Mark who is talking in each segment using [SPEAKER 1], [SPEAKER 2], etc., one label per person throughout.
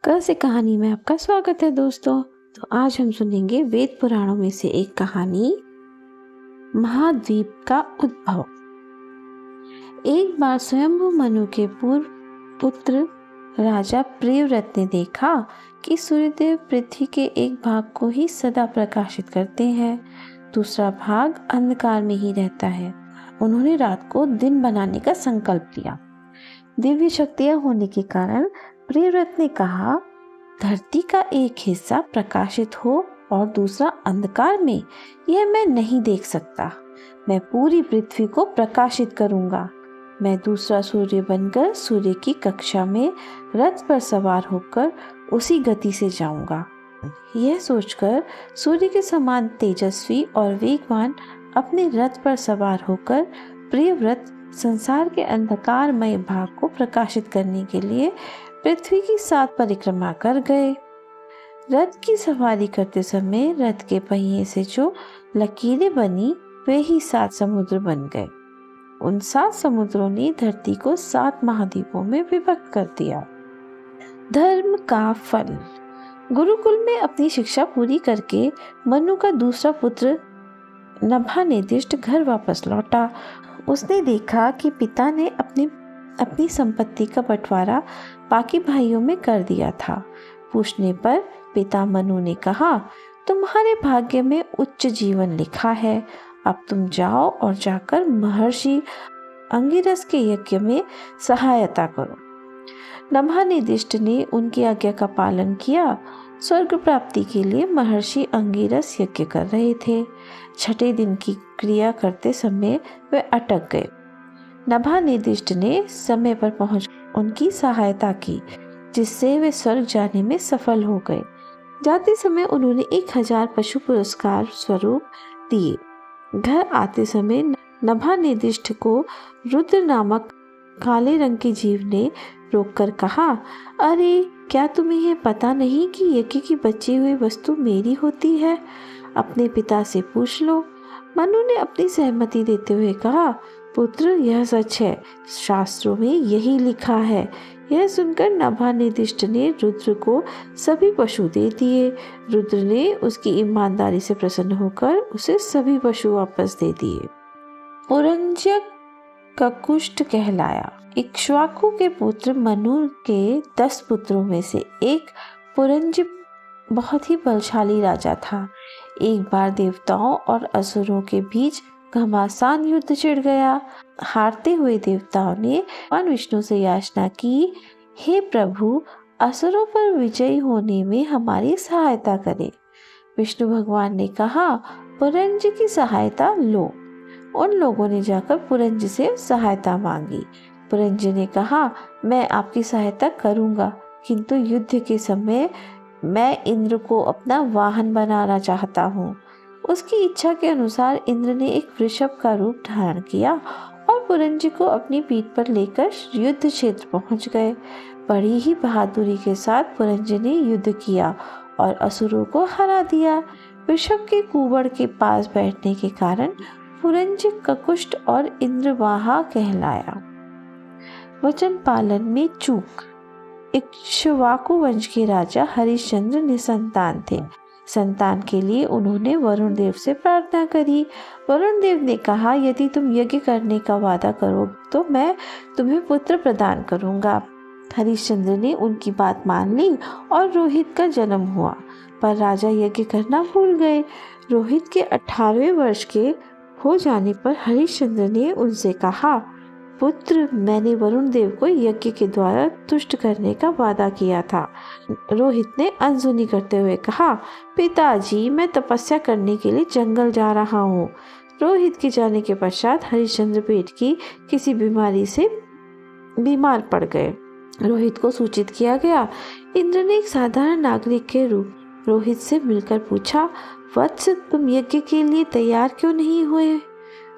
[SPEAKER 1] कल से कहानी में आपका स्वागत है दोस्तों। तो आज हम सुनेंगे वेद पुराणों में से एक कहानी, महाद्वीप का उद्भव। एक बार स्वयंभू मनु के पूर्व पुत्र राजा प्रियव्रत ने देखा कि सूर्यदेव पृथ्वी के एक भाग को ही सदा प्रकाशित करते हैं, दूसरा भाग अंधकार में ही रहता है। उन्होंने रात को दिन बनाने का संकल्प लिया। दिव्य शक्तियां होने के कारण प्रियव्रत ने कहा, धरती का एक हिस्सा प्रकाशित हो और दूसरा अंधकार में, यह मैं नहीं देख सकता। मैं पूरी पृथ्वी को प्रकाशित करूंगा। मैं दूसरा सूर्य बनकर सूर्य की कक्षा में रथ पर सवार होकर उसी गति से जाऊंगा। यह सोचकर सूर्य के समान तेजस्वी और वेगवान अपने रथ पर सवार होकर प्रियव्रत संसार के अंधकारमय भाग को प्रकाशित करने के लिए पृथ्वी की 7 परिक्रमा कर गए। रथ की सवारी करते समय रथ के पहिए से जो लकीरें बनी वे ही 7 समुद्र बन गए। उन 7 समुद्रों ने धरती को 7 महाद्वीपों में विभक्त कर दिया। धर्म का फल। गुरुकुल में अपनी शिक्षा पूरी करके मनु का दूसरा पुत्र नभानिर्दिष्ट घर वापस लौटा। उसने देखा कि पिता ने अपनी संपत्ति का बंटवारा बाकी भाइयों में कर दिया था। पूछने पर पिता मनु ने कहा, तुम्हारे भाग्य में उच्च जीवन लिखा है। अब तुम जाओ और जाकर महर्षि अंगिरस के यज्ञ में सहायता करो। नभानिर्दिष्ट ने उनकी आज्ञा का पालन किया। स्वर्ग प्राप्ति के लिए महर्षि अंगिरस यज्ञ कर रहे थे। छठे दिन की क्रिया करते समय वे अटक गए। नभानिर्दिष्ट ने समय पर पहुंच उनकी सहायता की, जिससे वे स्वर्ग जाने में सफल हो गए। जाते समय उन्होंने 1000 पशु पुरस्कार स्वरूप दिए। घर आते समय नभानिर्दिष्ट को रुद्र नामक काले रंग के जीव ने रोककर कहा, अरे क्या तुम्हें यह पता नहीं कि यज्ञ की बची हुई वस्तु मेरी होती है? अपने पिता से पूछ लो। मनु ने अपनी सहमति देते हुए कहा, पुत्र यह सच है, शास्त्रों में यही लिखा है। यह सुनकर नभानिर्दिष्ट ने रुद्र को सभी पशु दे दिए। रुद्र ने उसकी ईमानदारी से प्रसन्न होकर उसे सभी पशु वापस दे दिए। पुरंजक ककुष्ट कहलाया। इक्ष्वाकु के पुत्र मनु के 10 पुत्रों में से एक पुरंज बहुत ही बलशाली राजा था। एक बार देवताओं और असुरों के बीच घमासान युद्ध छिड़ गया। हारते हुए देवताओं ने भगवान विष्णु से याचना की, हे प्रभु, असुरों पर विजयी होने में हमारी सहायता करें। विष्णु भगवान ने कहा, पुरंज की सहायता लो। उन लोगों ने जाकर पुरंज से सहायता मांगी। पुरंज ने कहा, मैं आपकी सहायता करूंगा, किंतु युद्ध के समय मैं इंद्र को अपना वाहन बनाना चाहता हूँ। उसकी इच्छा के अनुसार इंद्र ने एक वृषभ का रूप धारण किया और पुरंज को अपनी पीठ पर लेकर युद्ध क्षेत्र पहुंच गए। बड़ी ही बहादुरी के साथ पुरंज ने युद्ध किया और असुरों को हरा दिया। वृषभ के कुबड़ के पास बैठने के कारण पुरंज ककुष्ट और इंद्रवाहा कहलाया। वचन पालन में चूक। इक्ष्वाकु वंश के राजा हरिश्चंद्र निसंतान थे। संतान के लिए उन्होंने वरुण देव से प्रार्थना करी। वरुण देव ने कहा, यदि तुम यज्ञ करने का वादा करो तो मैं तुम्हें पुत्र प्रदान करूंगा। हरिश्चंद्र ने उनकी बात मान ली और रोहित का जन्म हुआ, पर राजा यज्ञ करना भूल गए। रोहित के 18वें वर्ष के हो जाने पर हरिश्चंद्र ने उनसे कहा, पुत्र, मैंने वरुण देव को यज्ञ के द्वारा तुष्ट करने का वादा किया था। रोहित ने अनसुनी करते हुए कहा, पिताजी, मैं तपस्या करने के लिए जंगल जा रहा हूँ। रोहित के जाने के पश्चात हरिश्चंद्र पेट की किसी बीमारी से बीमार पड़ गए। रोहित को सूचित किया गया। इंद्र ने एक साधारण नागरिक के रूप रोहित से मिलकर पूछा, वत्स, तुम यज्ञ के लिए तैयार क्यों नहीं हुए?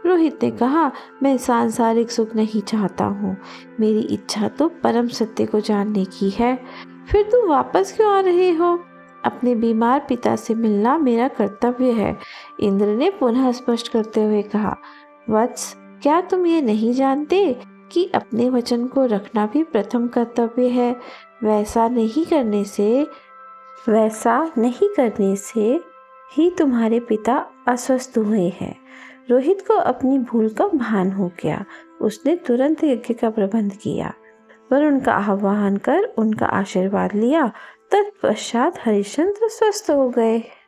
[SPEAKER 1] रोहित ने कहा, मैं सांसारिक सुख नहीं चाहता हूँ। मेरी इच्छा तो परम सत्य को जानने की है। फिर तुम वापस क्यों आ रहे हो? अपने बीमार पिता से मिलना मेरा कर्तव्य है। इंद्र ने पुनः स्पष्ट करते हुए कहा, वत्स, क्या तुम ये नहीं जानते कि अपने वचन को रखना भी प्रथम कर्तव्य है? वैसा नहीं करने से ही तुम्हारे पिता अस्वस्थ हुए हैं। रोहित को अपनी भूल का भान हो गया। उसने तुरंत यज्ञ का प्रबंध किया और उनका आह्वान कर उनका आशीर्वाद लिया। तत्पश्चात हरिश्चंद्र स्वस्थ हो गए।